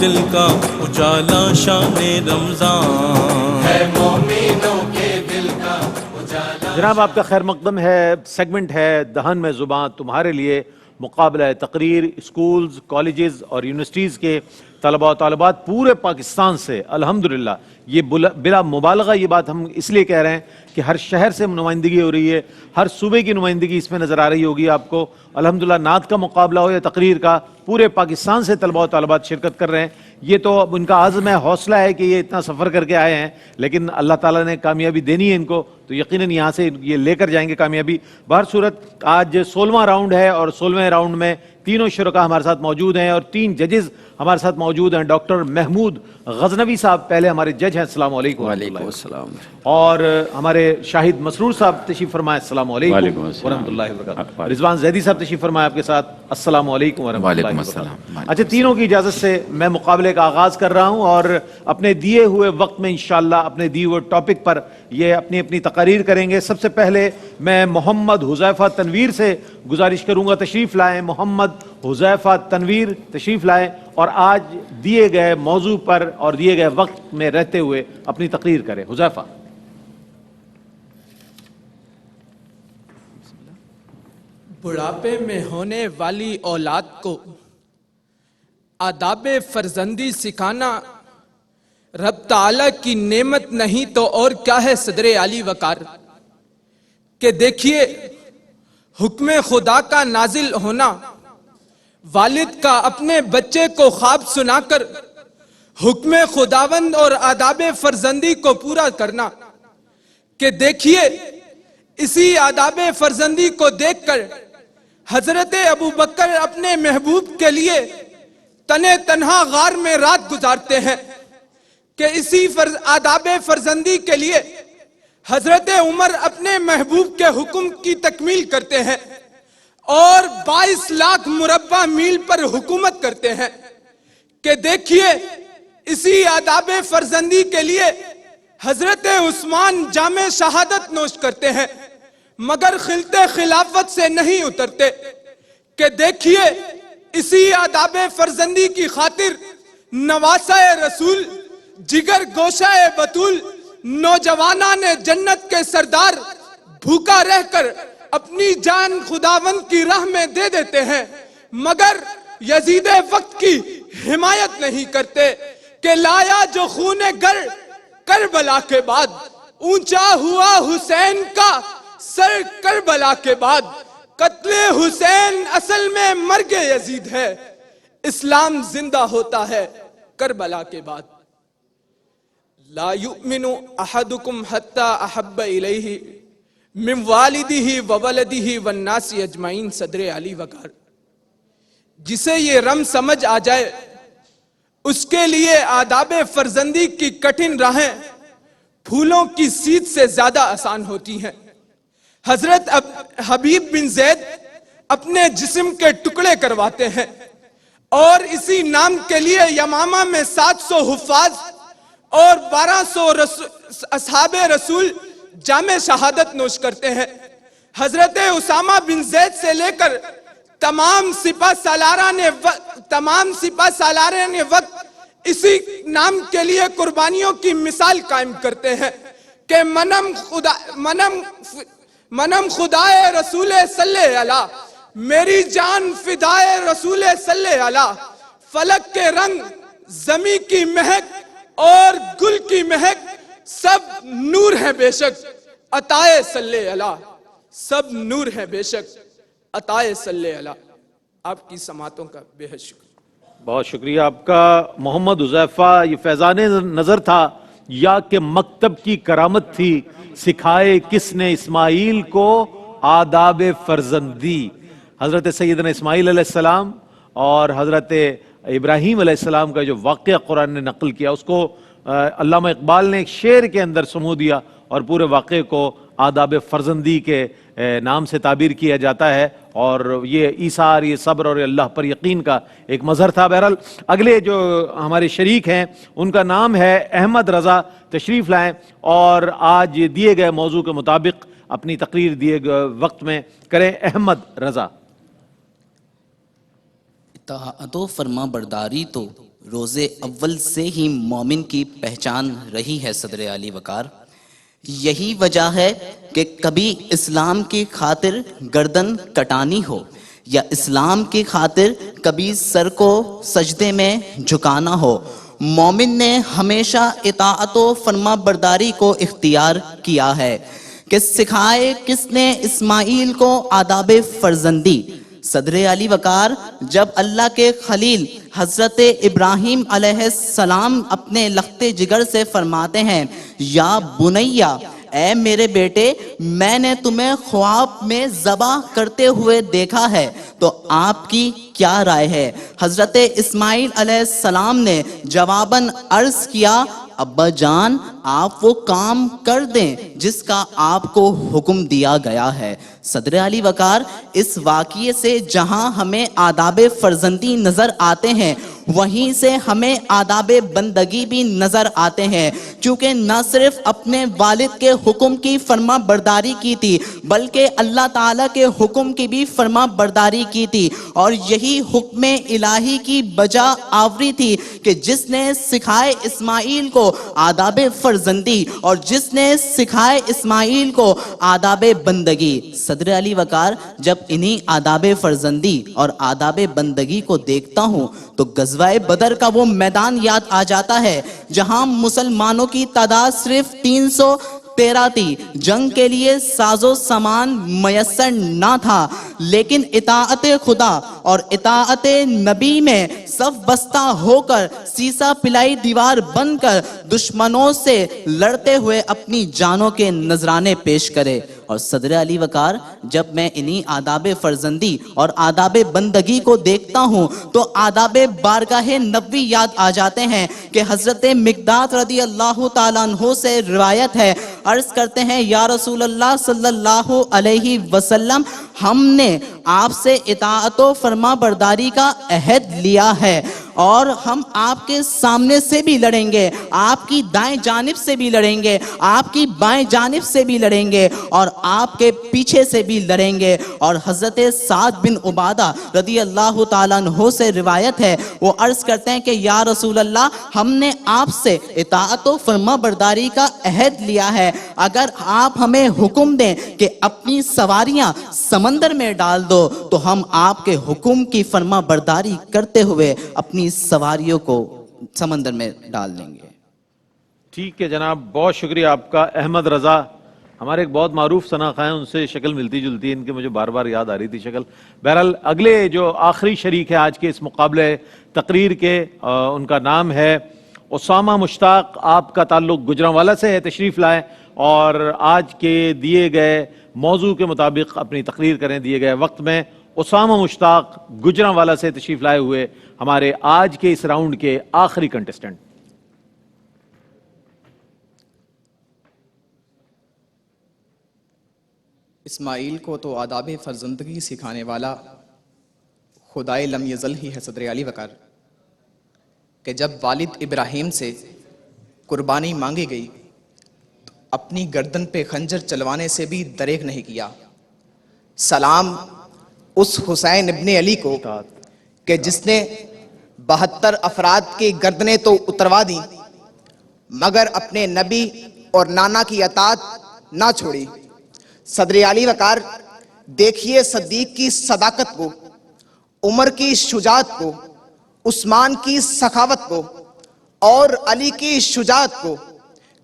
دل کا اجالا شان رمضان ہے، مومنوں کے دل کا اجالا. جناب آپ کا خیر مقدم ہے، سیگمنٹ ہے دہن میں زباں تمہارے لیے. مقابلہ تقریر اسکولز، کالجز اور یونیورسٹیز کے طلباء و طالبات پورے پاکستان سے الحمدللہ، یہ بلا مبالغہ یہ بات ہم اس لیے کہہ رہے ہیں کہ ہر شہر سے نمائندگی ہو رہی ہے، ہر صوبے کی نمائندگی اس میں نظر آ رہی ہوگی آپ کو. الحمدللہ نعت کا مقابلہ ہو یا تقریر کا، پورے پاکستان سے طلباء و طالبات شرکت کر رہے ہیں. یہ تو اب ان کا عزم ہے، حوصلہ ہے کہ یہ اتنا سفر کر کے آئے ہیں، لیکن اللہ تعالیٰ نے کامیابی دینی ہے ان کو، تو یقیناً یہاں سے یہ لے کر جائیں گے کامیابی. بہر صورت آج 16واں راؤنڈ ہے اور 16ویں راؤنڈ میں تینوں شرکا ہمارے ساتھ موجود ہیں اور 3 ججز ہمارے ساتھ موجود ہیں. ڈاکٹر محمود غزنوی صاحب پہلے ہمارے جج ہیں، السلام علیکم. وعلیکم السلام. اور ہمارے شاہد مسرور صاحب تشریف فرمائے، السلام علیکم ورحمۃ اللہ وبرکاتہ. رضوان زیدی صاحب تشریف فرمائے آپ کے ساتھ، السلام علیکم ورحمۃ اللہ وبرکاتہ. اچھا، تینوں کی اجازت سے میں مقابلے کا آغاز کر رہا ہوں اور اپنے دیے ہوئے وقت میں انشاءاللہ اپنے دیے ہوئے ٹاپک پر یہ اپنی اپنی تقاریر کریں گے. سب سے پہلے میں محمد حذیفہ تنویر سے گزارش کروں گا تشریف لائیں. محمد حذیفہ تنویر تشریف لائیں اور آج دیے گئے موضوع پر اور دیے گئے وقت میں رہتے ہوئے اپنی تقریر کریں. حذیفہ. بڑھاپے میں ہونے والی اولاد کو آداب فرزندی سکھانا رب تعالی کی نعمت نہیں تو اور کیا ہے صدر علی وقار. کہ دیکھیے حکم خدا کا نازل ہونا، والد کا اپنے بچے کو خواب سنا کر حکم خداوند اور آداب فرزندی کو پورا کرنا. کہ دیکھیے اسی آداب فرزندی کو دیکھ کر حضرت ابو بکر اپنے محبوب کے لیے تنے تنہا غار میں رات گزارتے ہیں. کہ اسی آداب فرزندی کے لیے حضرت عمر اپنے محبوب کے حکم کی تکمیل کرتے ہیں اور 22 لاکھ مربع میل پر حکومت کرتے ہیں. کہ دیکھیے اسی آداب فرزندی کے لیے حضرت عثمان جام شہادت نوش کرتے ہیں مگر خلتے خلافت سے نہیں اترتے. کہ دیکھیے اسی آداب فرزندی کی خاطر نواسہ رسول، جگر گوشہ بطول، نوجوانان جنت کے سردار بھوکا رہ کر اپنی جان خداوند کی راہ میں دے دیتے ہیں مگر یزید وقت کی حمایت نہیں کرتے. کہ لایا جو خون گر کربلا کے بعد، اونچا ہوا حسین کا سر کربلا کے بعد. قتل حسین اصل میں مرگ یزید ہے، اسلام زندہ ہوتا ہے کربلا کے بعد. لا یؤمن احدکم حتی احب الیہ من والدہ وولدہ والناس اجمعین. صدر علی وقار. جسے یہ رم سمجھ آ جائے اس کے لیے آداب فرزندی کی کٹھن راہیں پھولوں کی سیدھ سے زیادہ آسان ہوتی ہیں. حضرت حبیب بن زید اپنے جسم کے ٹکڑے کرواتے ہیں اور اسی نام کے لیے یمامہ میں 700 حفاظ اور 1200 اصحاب رسول جامع شہادت نوش کرتے ہیں. حضرت اسامہ بن زید سے لے کر تمام سپہ سالاران نے وقت اسی نام کے لیے قربانیوں کی مثال قائم کرتے ہیں. کہ منم خدائے رسول صلی اللہ، میری جان فدائے رسول صلی اللہ. فلک کے رنگ، زمین کی مہک اور گل کی مہک سب نور ہے بے شک عطائے صلی اللہ. سب نور ہے بے شک عطائے صلی اللہ. آپ کی سماعتوں کا بے حد شکریہ. بہت شکریہ آپ کا. محمد حذیفہ، یہ فیضان نظر تھا یا کہ مکتب کی کرامت تھی؟ سکھائے کس نے اسماعیل کو آداب فرزندی. حضرت سیدنا اسماعیل علیہ السلام اور حضرت ابراہیم علیہ السلام کا جو واقعہ قرآن نے نقل کیا، اس کو علامہ اقبال نے ایک شعر کے اندر سمو دیا اور پورے واقعے کو آداب فرزندی کے نام سے تعبیر کیا جاتا ہے. اور یہ ایثار، یہ صبر اور اللہ پر یقین کا ایک مظہر تھا. بہرحال اگلے جو ہمارے شریک ہیں ان کا نام ہے احمد رضا. تشریف لائیں اور آج دیے گئے موضوع کے مطابق اپنی تقریر دیے گئے وقت میں کریں. احمد رضا. اطاعت و فرما برداری تو روز اول سے ہی مومن کی پہچان رہی ہے صدر عالی وقار. یہی وجہ ہے کہ کبھی اسلام کی خاطر گردن کٹانی ہو یا اسلام کی خاطر کبھی سر کو سجدے میں جھکانا ہو، مومن نے ہمیشہ اطاعت و فرما برداری کو اختیار کیا ہے. کہ سکھائے کس نے اسماعیل کو آداب فرزندی. صدر علی وقار جب اللہ کے خلیل حضرت ابراہیم علیہ السلام اپنے لخت جگر سے فرماتے ہیں یا بنیا، اے میرے بیٹے، میں نے تمہیں خواب میں ذبح کرتے ہوئے دیکھا ہے، تو آپ کی کیا رائے ہے؟ حضرت اسماعیل علیہ السلام نے جواباً عرض کیا، ابا جان آپ وہ کام کر دیں جس کا آپ کو حکم دیا گیا ہے. صدر علی وقار اس واقعے سے جہاں ہمیں آداب فرزندی نظر آتے ہیں وہیں سے ہمیں آداب بندگی بھی نظر آتے ہیں، کیونکہ نہ صرف اپنے والد کے حکم کی فرما برداری کی تھی بلکہ اللہ تعالیٰ کے حکم کی بھی فرما برداری کی تھی. اور یہی حکم الہی کی بجا آوری تھی کہ جس نے سکھائے اسماعیل کو آداب فرزندی اور جس نے سکھائے اسماعیل کو آداب بندگی. صدر علی وقار جب انہی آداب فرزندی اور آداب بندگی کو دیکھتا ہوں تو غزوہ بدر کا وہ میدان یاد آ جاتا ہے جہاں مسلمانوں کی تعداد صرف 313 تھی. جنگ کے لیے ساز و سامان میسر نہ تھا، لیکن اطاعت خدا اور اطاعت نبی میں صف بستہ ہو کر سیسا پلائی دیوار بن کر دشمنوں سے لڑتے ہوئے اپنی جانوں کے نذرانے پیش کرے. اور صدر علی وقار جب میں انہی آداب فرزندی اور آداب بندگی کو دیکھتا ہوں تو آداب بارگاہ نبوی یاد آ جاتے ہیں کہ حضرت مقداد رضی اللہ تعالیٰ عنہ سے روایت ہے، عرض کرتے ہیں یا رسول اللہ صلی اللہ علیہ وسلم، ہم نے آپ سے اطاعت و فرما برداری کا عہد لیا ہے اور ہم آپ کے سامنے سے بھی لڑیں گے، آپ کی دائیں جانب سے بھی لڑیں گے، آپ کی بائیں جانب سے بھی لڑیں گے اور آپ کے پیچھے سے بھی لڑیں گے. اور حضرت سعد بن عبادہ رضی اللہ تعالیٰ عنہ سے روایت ہے، وہ عرض کرتے ہیں کہ یا رسول اللہ، ہم نے آپ سے اطاعت و فرما برداری کا عہد لیا ہے، اگر آپ ہمیں حکم دیں کہ اپنی سواریاں سمندر میں ڈال دو تو ہم آپ کے حکم کی فرما برداری کرتے ہوئے اپنی سواریوں کو سمندر میں ڈال دیں گے. ٹھیک ہے جناب، بہت شکریہ آپ کا. احمد رضا ہمارے ایک بہت معروف ثناء ہیں، ان سے شکل ملتی جلتی ہے، ان کے مجھے بار بار یاد آ رہی تھی شکل. بہرحال اگلے جو آخری شریک ہے آج کے اس مقابلے تقریر کے، ان کا نام ہے اسامہ مشتاق. آپ کا تعلق گجرانوالہ سے ہے، تشریف لائیں اور آج کے دیے گئے موضوع کے مطابق اپنی تقریر کریں دیے گئے وقت میں. اسامہ مشتاق گجرانوالہ سے تشریف لائے ہوئے ہمارے آج کے اس راؤنڈ کے آخری کنٹسٹنٹ. اسماعیل کو تو آداب فرزندگی سکھانے والا خدائے لم یزل ہی ہے صدر علی وقار، کہ جب والد ابراہیم سے قربانی مانگی گئی تو اپنی گردن پہ خنجر چلوانے سے بھی دریغ نہیں کیا. سلام اس حسین ابن علی کو کہ جس نے 72 افراد کی گردنیں تو اتروا دی مگر اپنے نبی اور نانا کی اطاعت نہ چھوڑی. صدر علی وقار دیکھیے صدیق کی صداقت کو، عمر کی شجاعت کو، عثمان کی سخاوت کو اور علی کی شجاعت کو،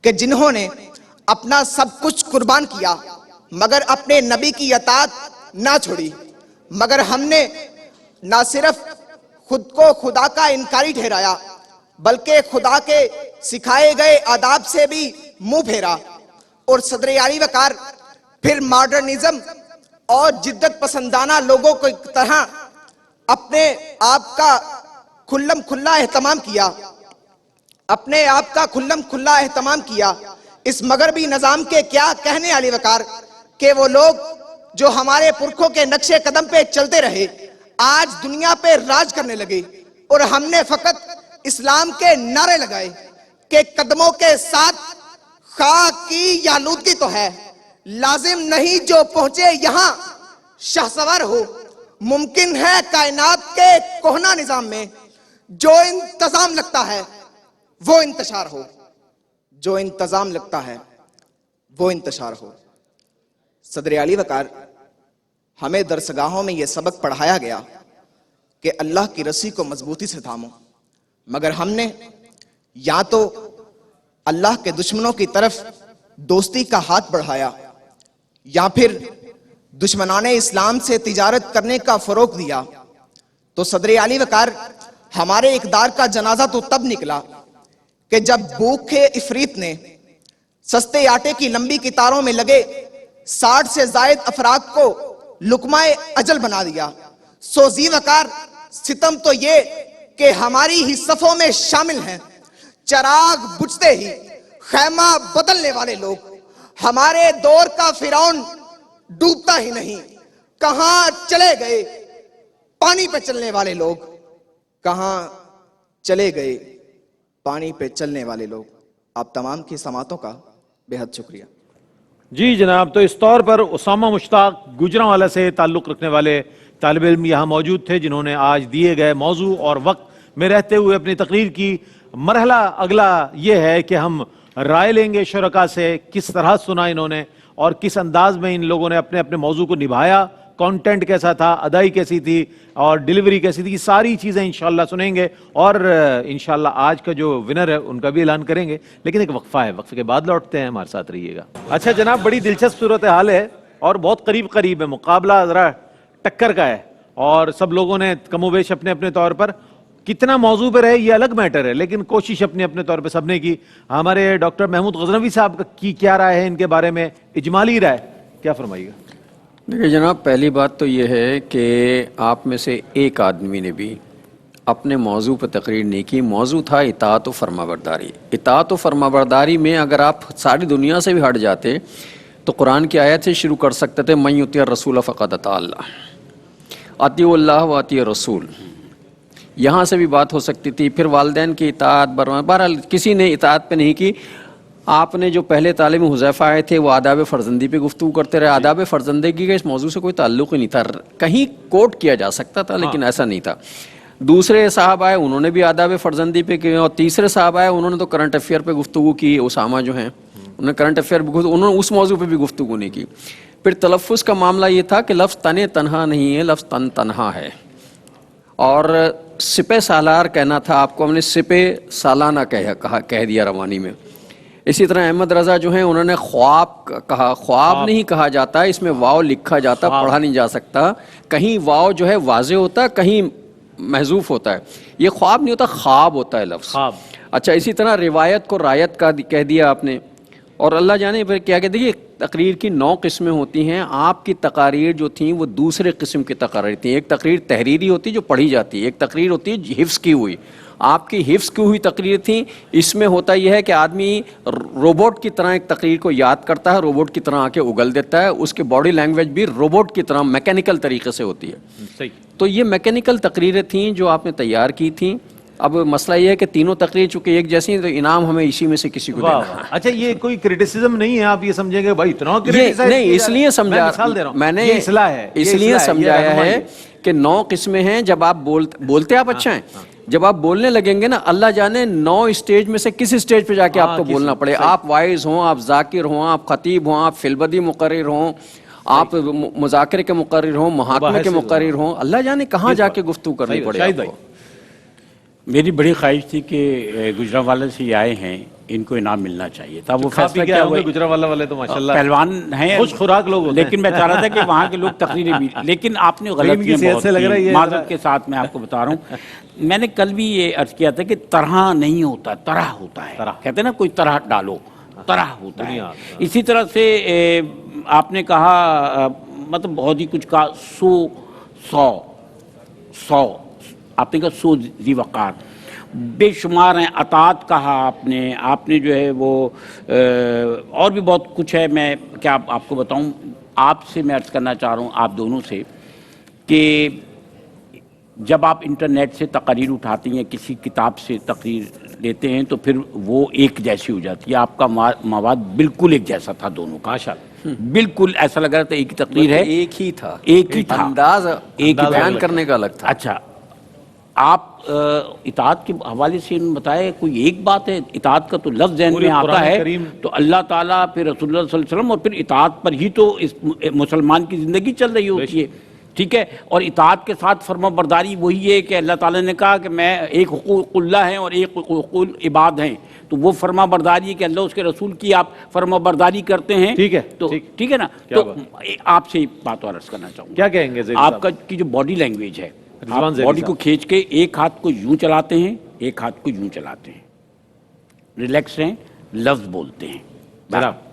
کہ جنہوں نے اپنا سب کچھ قربان کیا مگر اپنے نبی کی اطاعت نہ چھوڑی. مگر ہم نے نہ صرف خود کو خدا کا انکاری ٹھہرایا بلکہ خدا کے سکھائے گئے آداب سے بھی منہ پھیرا. اور صدر علی وقار پھر ماڈرنزم اور جدت پسندانہ لوگوں کی طرح اپنے آپ کا کھلم کھلا اہتمام کیا، اپنے آپ کا کھلم کھلا اہتمام کیا. اس مغربی نظام کے کیا کہنے علی وقار کہ وہ لوگ جو ہمارے پرکھوں کے نقش قدم پہ چلتے رہے آج دنیا پہ راج کرنے لگے، اور ہم نے فقط اسلام کے نعرے لگائے کہ قدموں کے ساتھ خاک کی یالودگی تو ہے، لازم نہیں جو پہنچے یہاں شہسوار ہو. ممکن ہے کائنات کے کہنا نظام میں جو انتظام لگتا ہے وہ انتشار ہو، جو انتظام لگتا ہے وہ انتشار ہو۔ صدر اعلی وقار، ہمیں درسگاہوں میں یہ سبق پڑھایا گیا کہ اللہ کی رسی کو مضبوطی سے تھامو، مگر ہم نے یا تو اللہ کے دشمنوں کی طرف دوستی کا ہاتھ بڑھایا یا پھر دشمنان اسلام سے تجارت کرنے کا فروغ دیا۔ تو صدر اعلی وقار، ہمارے اقدار کا جنازہ تو تب نکلا کہ جب بھوکے افریت نے سستے آٹے کی لمبی قطاروں میں لگے 60 سے زائد افراد کو لقمہ اجل بنا دیا۔ سو ذی وقار، ستم تو یہ کہ ہماری ہی صفوں میں شامل ہیں چراغ بجھتے ہی خیمہ بدلنے والے لوگ۔ ہمارے دور کا فرعون ڈوبتا ہی نہیں، کہاں چلے گئے پانی پہ چلنے والے لوگ، کہاں چلے گئے پانی پہ چلنے والے لوگ۔ آپ تمام کی سماعتوں کا بے حد شکریہ۔ جی جناب، تو اس طور پر اسامہ مشتاق گوجرانوالہ سے تعلق رکھنے والے طالب علم یہاں موجود تھے، جنہوں نے آج دیے گئے موضوع اور وقت میں رہتے ہوئے اپنی تقریر کی۔ مرحلہ اگلا یہ ہے کہ ہم رائے لیں گے شرکاء سے، کس طرح سنا انہوں نے اور کس انداز میں ان لوگوں نے اپنے اپنے موضوع کو نبھایا، کانٹینٹ کیسا تھا، ادائی کیسی تھی اور ڈیلیوری کیسی تھی، یہ ساری چیزیں انشاءاللہ سنیں گے اور انشاءاللہ آج کا جو ونر ہے ان کا بھی اعلان کریں گے۔ لیکن ایک وقفہ ہے، وقفے کے بعد لوٹتے ہیں، ہمارے ساتھ رہیے گا۔ اچھا جناب، بڑی دلچسپ صورتحال ہے اور بہت قریب ہے، مقابلہ ذرا ٹکر کا ہے اور سب لوگوں نے کم و بیش اپنے اپنے طور پر کتنا موضوع پہ رہے یہ الگ میٹر ہے، لیکن کوشش اپنے طور پہ سب نے کی۔ ہمارے ڈاکٹر محمود غزنوی صاحب کی کیا رائے ہے ان کے بارے میں، اجمالی رائے کیا فرمائیے گا؟ دیکھیے جناب، پہلی بات تو یہ ہے کہ آپ میں سے ایک آدمی نے بھی اپنے موضوع پہ تقریر نہیں کی۔ موضوع تھا اطاعت و فرمانبرداری۔ اطاعت و فرمانبرداری میں اگر آپ ساری دنیا سے بھی ہٹ جاتے تو قرآن کی آیت سے شروع کر سکتے تھے، من یطیع الرسول فقد اطاع اللہ، اطیعوا اللہ و اطیعوا الرسول، یہاں سے بھی بات ہو سکتی تھی۔ پھر والدین کی اطاعت، بہرحال کسی نے اطاعت پہ نہیں کی۔ آپ نے جو پہلے تعلیم حذیفہ آئے تھے وہ آداب فرزندی پہ گفتگو کرتے رہے۔ آداب فرزندگی کا اس موضوع سے کوئی تعلق ہی نہیں تھا، کہیں کوٹ کیا جا سکتا تھا لیکن ایسا نہیں تھا۔ دوسرے صاحب آئے، انہوں نے بھی آداب فرزندی پہ کی، اور تیسرے صاحب آئے، انہوں نے تو کرنٹ افیئر پہ گفتگو کی۔ اسامہ جو ہیں انہوں نے کرنٹ افیئر پہ انہوں نے اس موضوع پہ بھی گفتگو نہیں کی۔ پھر تلفظ کا معاملہ یہ تھا کہ لفظ تن تنہا نہیں ہے، لفظ تن تنہا ہے، اور سپہ سالار کہنا تھا آپ کو، ہم نے سپہ سالانہ کہہ دیا روانی میں۔ اسی طرح احمد رضا جو ہیں انہوں نے خواب کہا، خواب نہیں کہا جاتا، اس میں واو لکھا جاتا، پڑھا نہیں جا سکتا، کہیں واو جو ہے واضح ہوتا ہے، کہیں محذوف ہوتا ہے، یہ خواب نہیں ہوتا، خواب ہوتا ہے لفظ۔ اچھا، اسی طرح روایت کو رایت کا کہہ دیا آپ نے، اور اللہ جانے پھر کیا کہتے ہیں، تقریر کی 9 قسمیں ہوتی ہیں۔ آپ کی تقاریر جو تھیں وہ دوسرے قسم کی تقاریر تھیں۔ ایک تقریر تحریری ہوتی ہے جو پڑھی جاتی ہے، ایک تقریر ہوتی ہے حفظ کی ہوئی۔ آپ کی حفظ کی ہوئی تقریر تھیں۔ اس میں ہوتا یہ ہے کہ آدمی روبوٹ کی طرح ایک تقریر کو یاد کرتا ہے، روبوٹ کی طرح آ کے اگل دیتا ہے، اس کے باڈی لینگویج بھی روبوٹ کی طرح میکینیکل طریقے سے ہوتی ہے۔ تو یہ میکینیکل تقریریں تھیں جو آپ نے تیار کی تھیں۔ اب مسئلہ یہ ہے کہ تینوں تقریر چونکہ ایک جیسی ہیں تو انعام ہمیں اسی میں سے کسی کو دینا ہے۔ اچھا، یہ کوئی کرٹیسزم نہیں ہے، آپ یہ سمجھیں گے بھائی اتنا نہیں، اس لیے سمجھا، میں نے اس لیے سمجھایا ہے کہ 9 قسمیں ہیں۔ جب آپ بولتے آپ اچھا ہیں، جب آپ بولنے لگیں گے نا، اللہ جانے 9 اسٹیج میں سے کس اسٹیج پہ جا کے آپ کو بولنا پڑے۔ آپ وائز ہوں، آپ ذاکر ہوں، آپ خطیب ہوں، آپ فلبدی مقرر ہوں، آپ مذاکرے کے مقرر ہوں، محاکمے کے مقرر ہوں، اللہ جانے کہاں جا کے گفتگو کرنی پڑے آپ کو۔ میری بڑی خواہش تھی کہ گجرانوالہ سے یہ آئے ہیں، ان کو انعام ملنا چاہیے تھا۔ وہ فیصلہ کیا ہوا، گجرانوالہ والے تو ماشاءاللہ پہلوان ہیں، خوش خوراک لوگ ہوتے ہیں، لیکن میں چاہ رہا تھا کہ وہاں کے لوگ تقریریں بھی، لیکن آپ نے غلط کی، معذرت کے ساتھ میں آپ کو بتا رہا ہوں۔ میں نے کل بھی یہ عرض کیا تھا کہ طرح نہیں ہوتا، طرح ہوتا ہے، کہتے ہیں نا کوئی طرح ڈالو، طرح ہوتا ہے۔ اسی طرح سے آپ نے کہا، مطلب بہت ہی کچھ کہا، 100 آپ نے کہا 100 ذی وقار، بے شمار ہیں۔ اطاعت کہا آپ نے جو ہے وہ اور بھی بہت کچھ ہے، میں کیا آپ کو بتاؤں۔ آپ سے میں عرض کرنا چاہ رہا ہوں، آپ دونوں سے، کہ جب آپ انٹرنیٹ سے تقریر اٹھاتی ہیں، کسی کتاب سے تقریر لیتے ہیں، تو پھر وہ ایک جیسی ہو جاتی ہے۔ آپ کا مواد بالکل ایک جیسا تھا دونوں کا، بالکل ایسا لگ رہا تھا ایک تقریر ہے، ایک ہی تھا، ایک ہی تھا، انداز ایک بیان کرنے کا الگ تھا۔ اچھا، آپ اطاعت کے حوالے سے انہوں نے بتایا کوئی ایک بات ہے، اطاعت کا تو لفظ ذہن پورے میں آتا قرآن ہے کریم تو اللہ تعالیٰ پھر رسول اللہ صلی اللہ علیہ وسلم اور پھر اطاعت پر ہی تو اس مسلمان کی زندگی چل رہی ہوتی ہے، ٹھیک ہے. اور اطاعت کے ساتھ فرما برداری وہی ہے کہ اللہ تعالیٰ نے کہا کہ میں ایک حقوق اللہ ہیں اور ایک حقوق العباد ہیں، تو وہ فرما برداری ہے کہ اللہ اس کے رسول کی آپ فرما برداری کرتے ہیں. ٹھیک ہے، تو ٹھیک ہے نا. کیا تو آپ سے ایک بات اور عرض کرنا چاہوں گا. کیا کہیں گے زید آپ صاحب؟ کا کی جو باڈی لینگویج ہے، رضوان آپ زیدی باڈی صاحب۔ کو کھینچ کے ایک ہاتھ کو یوں چلاتے ہیں، ایک ہاتھ کو یوں چلاتے ہیں، ریلیکس ہیں، لفظ بولتے ہیں. جناب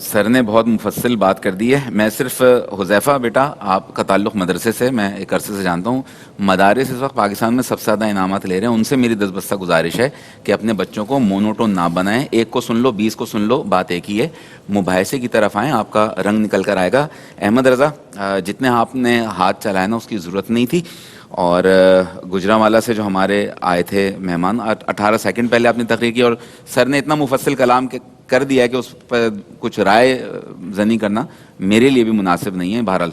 سر نے بہت مفصل بات کر دی ہے. میں صرف حذیفہ بیٹا آپ کا تعلق مدرسے سے، میں ایک عرصے سے جانتا ہوں. مدارس اس وقت پاکستان میں سب سے زیادہ انعامات لے رہے ہیں. ان سے میری دستبستہ گزارش ہے کہ اپنے بچوں کو مونوٹون نہ بنائیں. ایک کو سن لو، 20 کو سن لو، بات ایک ہی ہے. مباحثے کی طرف آئیں، آپ کا رنگ نکل کر آئے گا. احمد رضا، جتنے آپ نے ہاتھ چلائے نا اس کی ضرورت نہیں تھی. اور گجرانوالہ سے جو ہمارے آئے تھے مہمان، 18 سیکنڈ پہلے آپ نے تقریر کی اور سر نے اتنا مفصل کلام کر دیا کہ اس پر کچھ رائے زنی کرنا میرے لیے بھی مناسب نہیں ہے. بہرحال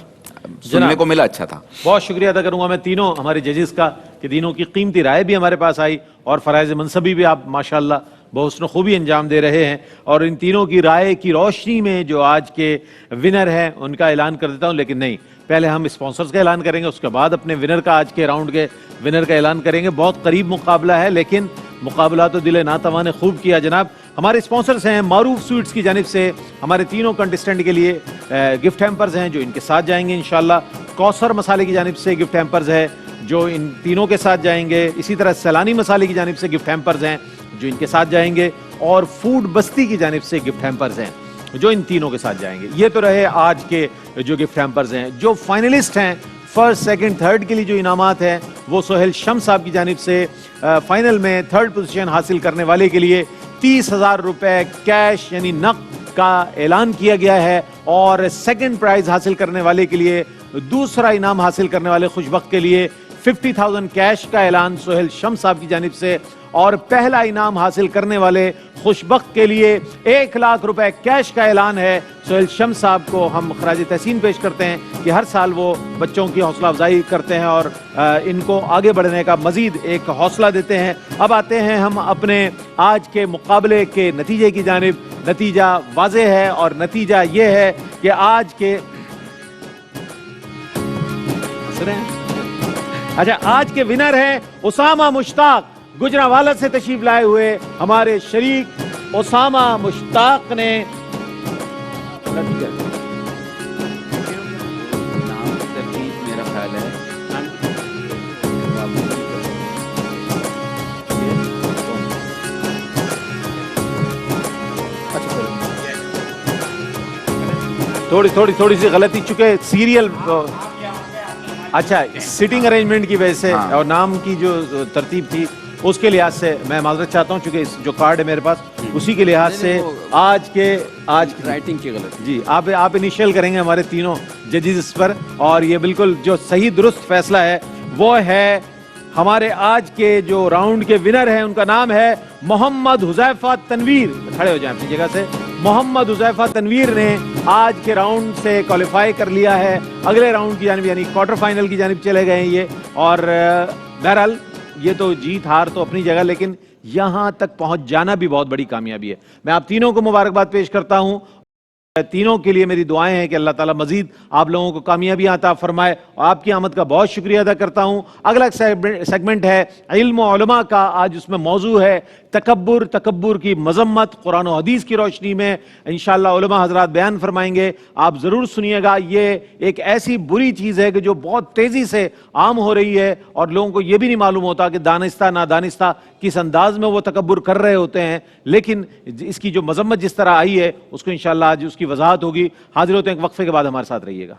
سننے کو ملا، اچھا تھا. بہت شکریہ ادا کروں گا میں تینوں ہمارے ججز کا کہ تینوں کی قیمتی رائے بھی ہمارے پاس آئی اور فرائض منصبی بھی آپ ماشاءاللہ بحسن خوبی انجام دے رہے ہیں. اور ان تینوں کی رائے کی روشنی میں جو آج کے ونر ہیں ان کا اعلان کر دیتا ہوں. لیکن نہیں، پہلے ہم اسپانسرز کا اعلان کریں گے، اس کے بعد اپنے ونر کا، آج کے راؤنڈ کے ونر کا اعلان کریں گے. بہت قریب مقابلہ ہے لیکن مقابلہ تو دل ناتواں نے خوب کیا. جناب ہمارے اسپانسرز ہیں معروف سویٹس کی جانب سے ہمارے تینوں کنٹسٹنٹ کے لیے گفٹ ہیمپرز ہیں جو ان کے ساتھ جائیں گے انشاءاللہ. کوثر مسالے کی جانب سے گفٹ ہیمپرز ہے جو ان تینوں کے ساتھ جائیں گے. اسی طرح سیلانی مسالے کی جانب سے گفٹ ہیمپرز ہیں جو ان کے ساتھ جائیں گے. اور فوڈ بستی کی جانب سے گفٹ ہیمپرز ہیں جو ان تینوں کے ساتھ جائیں گے. یہ تو رہے آج کے جو گفٹ ہیمپرز ہیں. جو فائنلسٹ ہیں فرسٹ سیکنڈ تھرڈ کے لیے جو انعامات ہیں وہ سہیل شمس صاحب کی جانب سے فائنل میں تھرڈ پوزیشن حاصل کرنے والے کے لیے 30,000 روپے کیش یعنی نقد کا اعلان کیا گیا ہے. اور سیکنڈ پرائز حاصل کرنے والے کے لیے، دوسرا انعام حاصل کرنے والے خوشبخت کے لیے 50,000 کیش کا اعلان سہیل شمس صاحب کی جانب سے. اور پہلا انعام حاصل کرنے والے خوشبخت کے لیے 1,00,000 روپے کیش کا اعلان ہے. سہیل شمس صاحب کو ہم خراج تحسین پیش کرتے ہیں کہ ہر سال وہ بچوں کی حوصلہ افزائی کرتے ہیں اور ان کو آگے بڑھنے کا مزید ایک حوصلہ دیتے ہیں. اب آتے ہیں ہم اپنے آج کے مقابلے کے نتیجے کی جانب. نتیجہ واضح ہے اور نتیجہ یہ ہے کہ آج کے آج کے ونر ہیں اسامہ مشتاق. گجرانوالہ سے تشریف لائے ہوئے ہمارے شریک اسامہ مشتاق نے میرا خیال ہے تھوڑی سی غلطی چکے سیریل. اچھا سیٹنگ ارینجمنٹ کی وجہ سے اور نام کی جو ترتیب تھی اس کے لحاظ سے میں معذرت چاہتا ہوں چونکہ جو کارڈ ہے میرے پاس اسی کے لحاظ سے آج رائٹنگ کی غلط. جی آپ انیشیل کریں گے ہمارے تینوں ججز پر. اور یہ بالکل جو صحیح درست فیصلہ ہے وہ ہے ہمارے آج کے جو راؤنڈ کے ونر ہیں ان کا نام ہے محمد حذیفہ تنویر. کھڑے ہو جائیں اپنی جگہ سے. محمد حذیفہ تنویر نے آج کے راؤنڈ سے کوالیفائی کر لیا ہے. اگلے راؤنڈ کی جانب یعنی کوارٹر فائنل کی جانب چلے گئے ہیں یہ. اور بہرحال یہ تو جیت ہار تو اپنی جگہ لیکن یہاں تک پہنچ جانا بھی بہت بڑی کامیابی ہے. میں آپ تینوں کو مبارکباد پیش کرتا ہوں. تینوں کے لیے میری دعائیں ہیں کہ اللہ تعالیٰ مزید آپ لوگوں کو کامیابیاں عطا فرمائے. اور آپ کی آمد کا بہت شکریہ ادا کرتا ہوں. اگلا سیگمنٹ ہے علم و علماء کا. آج اس میں موضوع ہے تکبر کی مذمت قرآن و حدیث کی روشنی میں. انشاءاللہ علماء حضرات بیان فرمائیں گے, آپ ضرور سنیے گا. یہ ایک ایسی بری چیز ہے کہ جو بہت تیزی سے عام ہو رہی ہے اور لوگوں کو یہ بھی نہیں معلوم ہوتا کہ دانستہ نادانستہ کس انداز میں وہ تکبر کر رہے ہوتے ہیں. لیکن اس کی جو مذمت جس طرح آئی ہے اس کو انشاءاللہ آج اس کی وضاحت ہوگی. حاضر ہوتے ہیں ایک وقفے کے بعد, ہمارے ساتھ رہیے گا.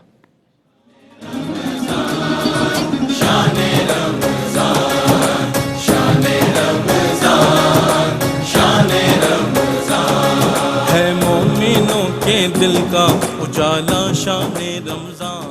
ہے مومنوں کے دل کا اجالا شان رمضان.